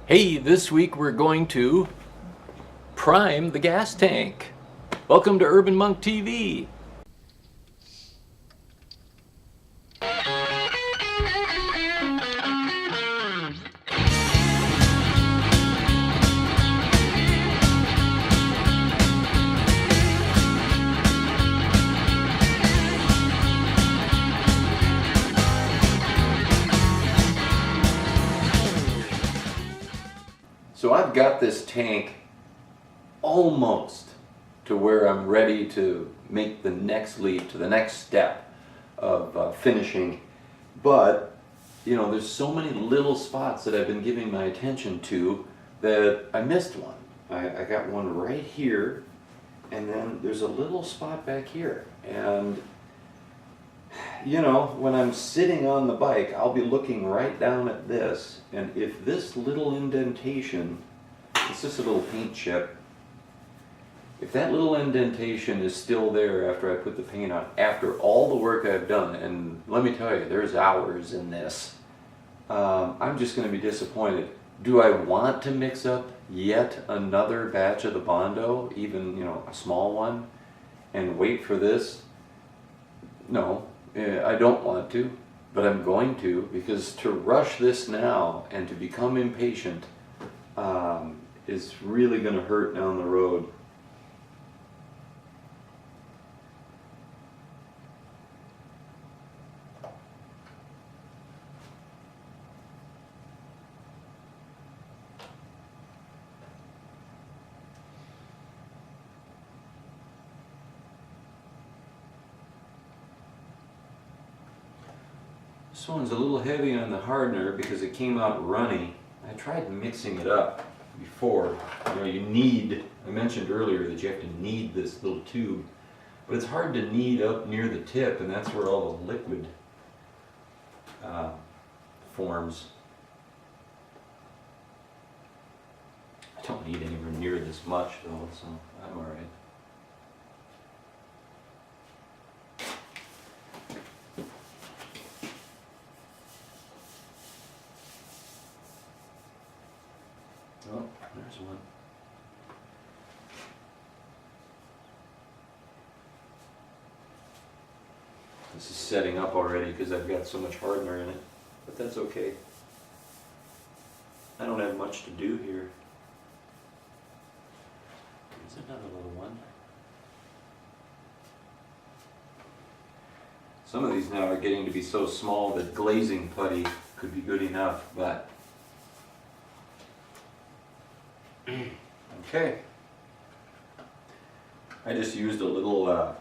Hey, this week we're going to prime the gas tank. Welcome to Urban Monk TV. So I've got this tank almost to where I'm ready to make the next leap to the next step of finishing, but you know, there's so many little spots that I've been giving my attention to that I missed one. I got one right here, and then there's a little spot back here, and you know, when I'm sitting on the bike, I'll be looking right down at this, and if this little indentation, it's just a little paint chip, if that little indentation is still there after I put the paint on, after all the work I've done, and let me tell you, there's hours in this, I'm just going to be disappointed. Do I want to mix up yet another batch of the Bondo, even, you know, a small one, and wait for this? No. I don't want to, but I'm going to, because to rush this now and to become impatient is really going to hurt down the road. This one's a little heavy on the hardener because it came out runny. I tried mixing it up before. You know, you need, I mentioned earlier that you have to knead this little tube, but it's hard to knead up near the tip, and that's where all the liquid forms. I don't need anywhere near this much though, so I'm alright. Oh, there's one. This is setting up already because I've got so much hardener in it, but that's okay. I don't have much to do here. There's another little one. Some of these now are getting to be so small that glazing putty could be good enough, but okay. I just used a little,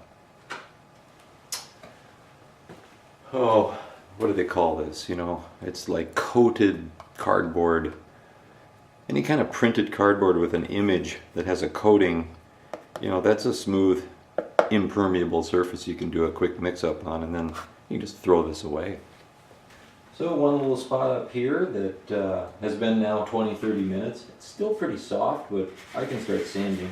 oh, what do they call this? You know, it's like coated cardboard. Any kind of printed cardboard with an image that has a coating, you know, that's a smooth, impermeable surface you can do a quick mix-up on, and then you can just throw this away. So one little spot up here that has been now 20-30 minutes. It's still pretty soft, but I can start sanding.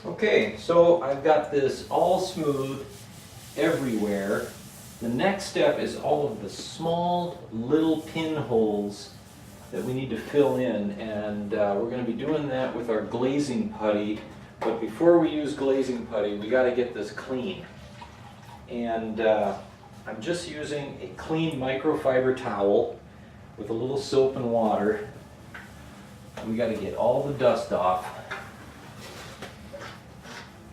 Okay, so I've got this all smooth everywhere. The next step is all of the small little pinholes that we need to fill in, and we're going to be doing that with our glazing putty. But before we use glazing putty, we got to get this clean. And I'm just using a clean microfiber towel with a little soap and water. We got to get all the dust off.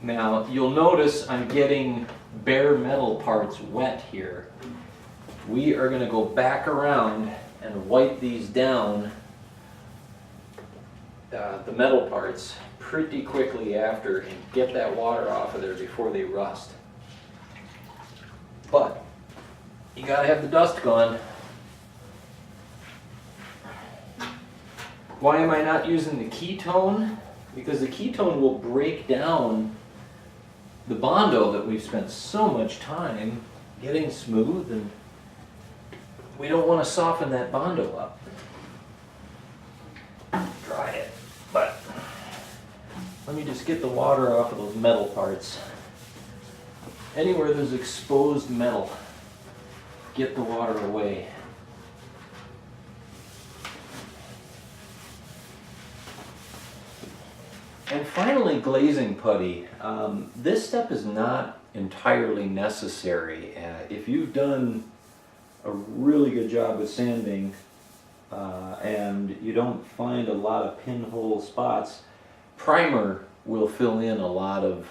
Now you'll notice I'm getting bare metal parts wet here. We are going to go back around and wipe these down, the metal parts, pretty quickly after, and get that water off of there before they rust. But you gotta have the dust gone. Why am I not using the ketone? Because the ketone will break down the Bondo that we've spent so much time getting smooth, and we don't want to soften that Bondo up. Try it, but let me just get the water off of those metal parts. Anywhere there's exposed metal, get the water away. finally, glazing putty. This step is not entirely necessary. If you've done a really good job with sanding and you don't find a lot of pinhole spots, primer will fill in a lot of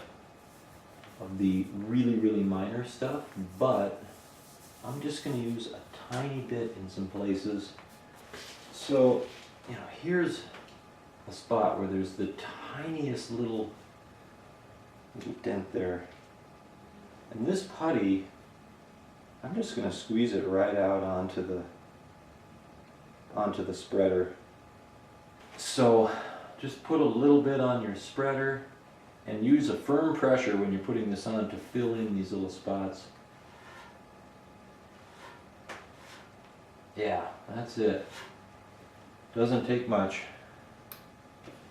the really minor stuff, but I'm just going to use a tiny bit in some places. So, you know, here's a spot where there's the tiniest little dent there. And this putty, I'm just going to squeeze it right out onto the spreader. So just put a little bit on your spreader and use a firm pressure when you're putting this on to fill in these little spots. Yeah, that's it. Doesn't take much.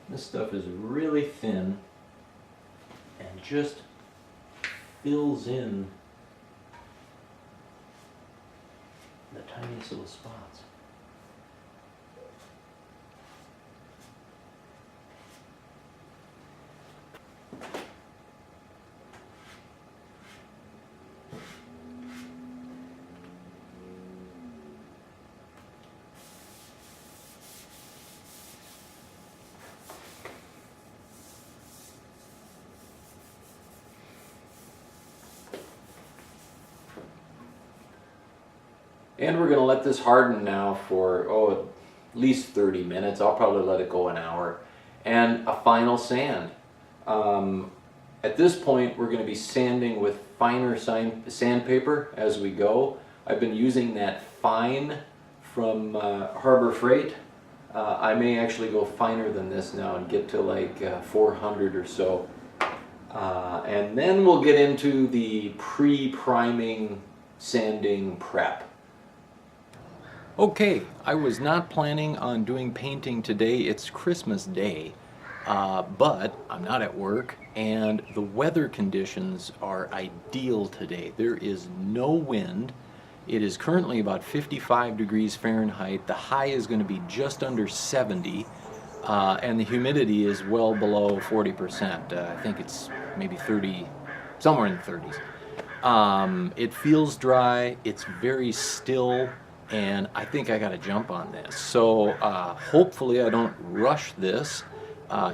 This stuff is really thin and just fills in the tiniest little spots. And we're going to let this harden now for, at least 30 minutes. I'll probably let it go an hour. And a final sand. At this point, we're going to be sanding with finer sandpaper as we go. I've been using that fine from Harbor Freight. I may actually go finer than this now and get to like 400 or so. And then we'll get into the pre-priming sanding prep. Okay, I was not planning on doing painting today. It's Christmas Day, but I'm not at work and the weather conditions are ideal today. There is no wind. It is currently about 55 degrees Fahrenheit. The high is going to be just under 70, and the humidity is well below 40%. I think it's maybe 30, somewhere in the 30s. It feels dry, it's very still, and I think I got to jump on this. So hopefully I don't rush this.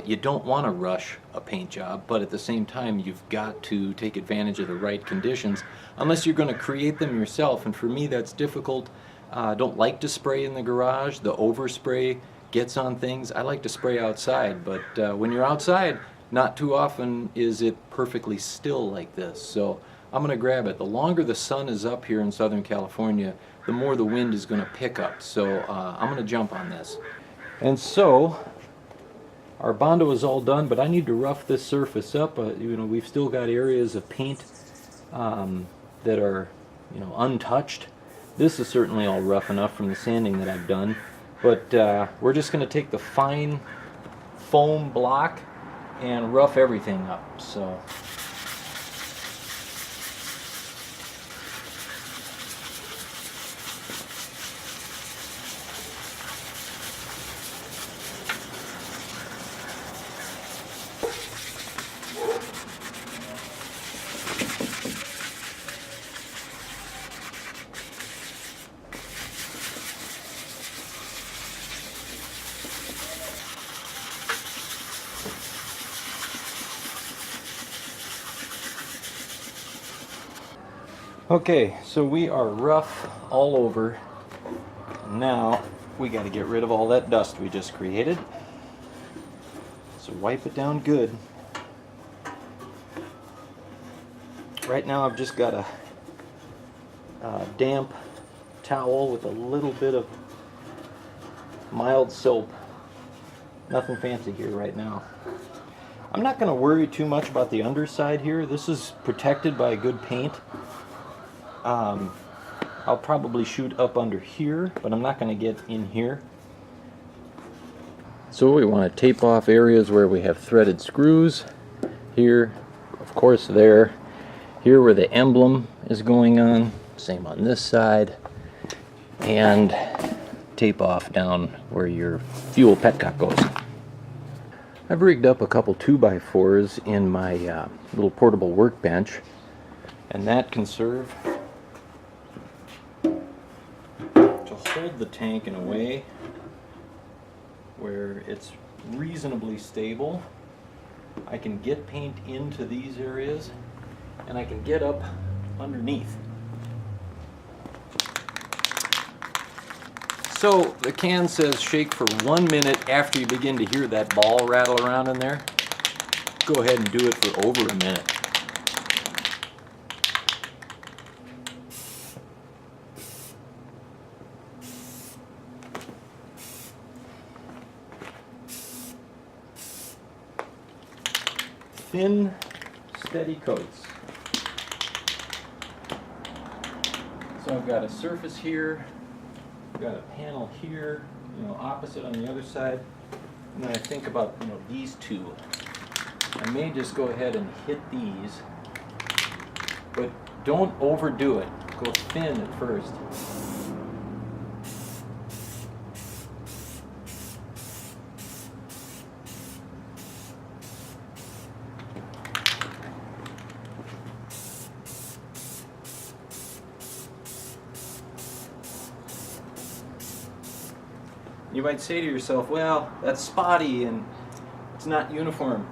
You don't want to rush a paint job, but at the same time you've got to take advantage of the right conditions unless you're going to create them yourself, and for me that's difficult. I don't like to spray in the garage. The overspray gets on things. I like to spray outside, but when you're outside, not too often is it perfectly still like this. So I'm going to grab it. The longer the sun is up here in Southern California, the more the wind is going to pick up. So I'm going to jump on this. And so our Bondo is all done, but I need to rough this surface up. You know, we've still got areas of paint that are, you know, untouched. This is certainly all rough enough from the sanding that I've done, but we're just going to take the fine foam block and rough everything up. So okay, so we are rough all over. Now we got to get rid of all that dust we just created. So wipe it down good. Right now I've just got a damp towel with a little bit of mild soap. Nothing fancy here right now. I'm not going to worry too much about the underside here. This is protected by good paint. I'll probably shoot up under here, but I'm not going to get in here. So we want to tape off areas where we have threaded screws. Here, of course there. Here where the emblem is going on. Same on this side. And tape off down where your fuel petcock goes. I've rigged up a couple 2x4s in my little portable workbench, and that can serve to hold the tank in a way where it's reasonably stable. I can get paint into these areas, and I can get up underneath. So the can says shake for 1 minute after you begin to hear that ball rattle around in there. Go ahead and do it for over a minute. Thin, steady coats. So I've got a surface here, I've got a panel here, opposite on the other side. And then I think about, these two. I may just go ahead and hit these, but don't overdo it. Go thin at first. You might say to yourself, well, that's spotty and it's not uniform.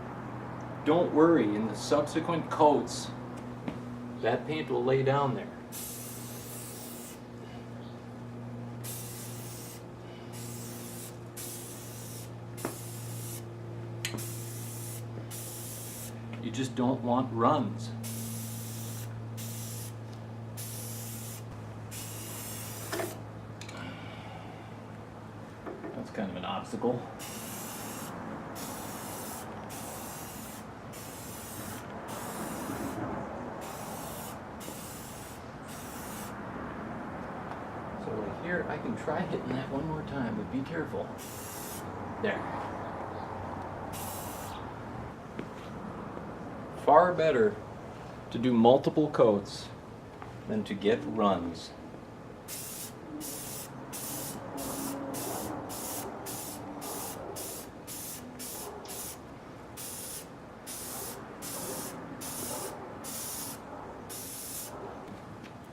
Don't worry, in the subsequent coats, that paint will lay down there. You just don't want runs. That's kind of an obstacle. So right here, I can try hitting that one more time, but be careful. There. Far better to do multiple coats than to get runs.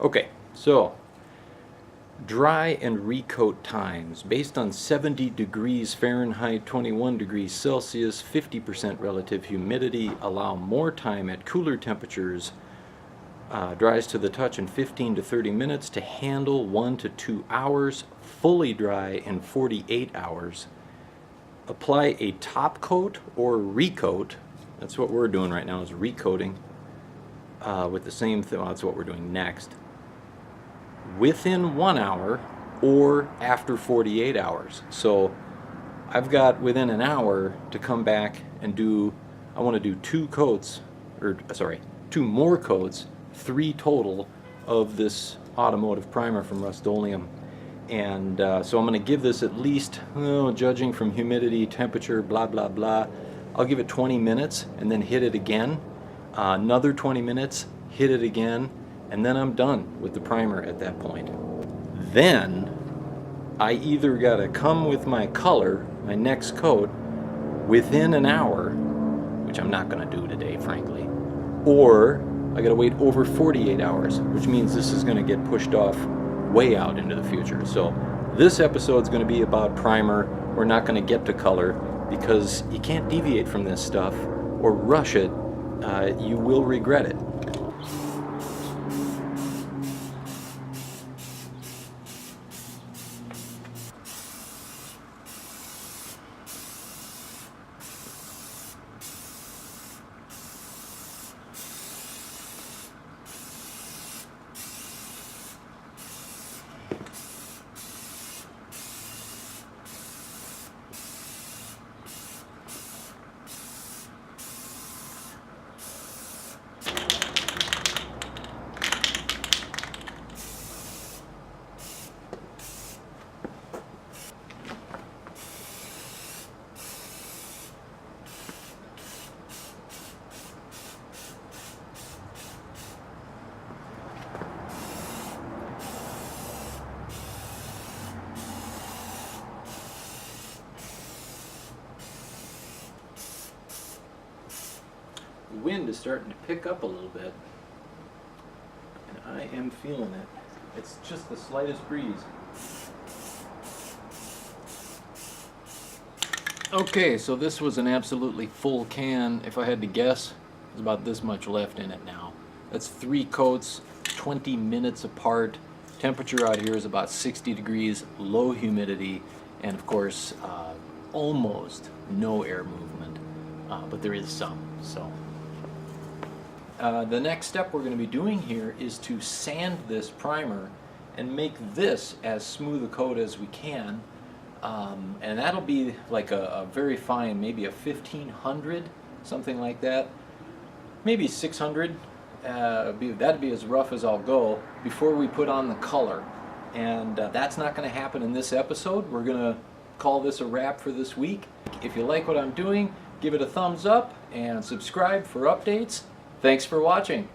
Okay, so dry and recoat times based on 70 degrees Fahrenheit, 21 degrees Celsius, 50% relative humidity. Allow more time at cooler temperatures. Dries to the touch in 15 to 30 minutes. To handle 1 to 2 hours. Fully dry in 48 hours. Apply a top coat or recoat. That's what we're doing right now, is recoating with the same thing. Well, that's what we're doing next. Within 1 hour or after 48 hours. So I've got within an hour to come back and do, I want to do 2 coats, or sorry, 2 more coats, 3 total of this automotive primer from Rust-Oleum. And so I'm going to give this at least, judging from humidity, temperature, blah, blah, blah, I'll give it 20 minutes and then hit it again. Another 20 minutes, hit it again, and then I'm done with the primer at that point. Then I either gotta come with my color, my next coat, within an hour, which I'm not gonna do today, frankly, or I gotta wait over 48 hours, which means this is gonna get pushed off way out into the future. So this episode's gonna be about primer. We're not gonna get to color because you can't deviate from this stuff or rush it. You will regret it. wind is starting to pick up a little bit, and I am feeling it. It's just the slightest breeze. Okay, so this was an absolutely full can. If I had to guess, there's about this much left in it now. That's 3 coats, 20 minutes apart. Temperature out here is about 60 degrees, low humidity, and of course, almost no air movement, but there is some. So the next step we're going to be doing here is to sand this primer and make this as smooth a coat as we can. And that'll be like a very fine, maybe a 1500, something like that, maybe 600. That'd be as rough as I'll go before we put on the color. And that's not going to happen in this episode. We're going to call this a wrap for this week. If you like what I'm doing, give it a thumbs up and subscribe for updates. Thanks for watching.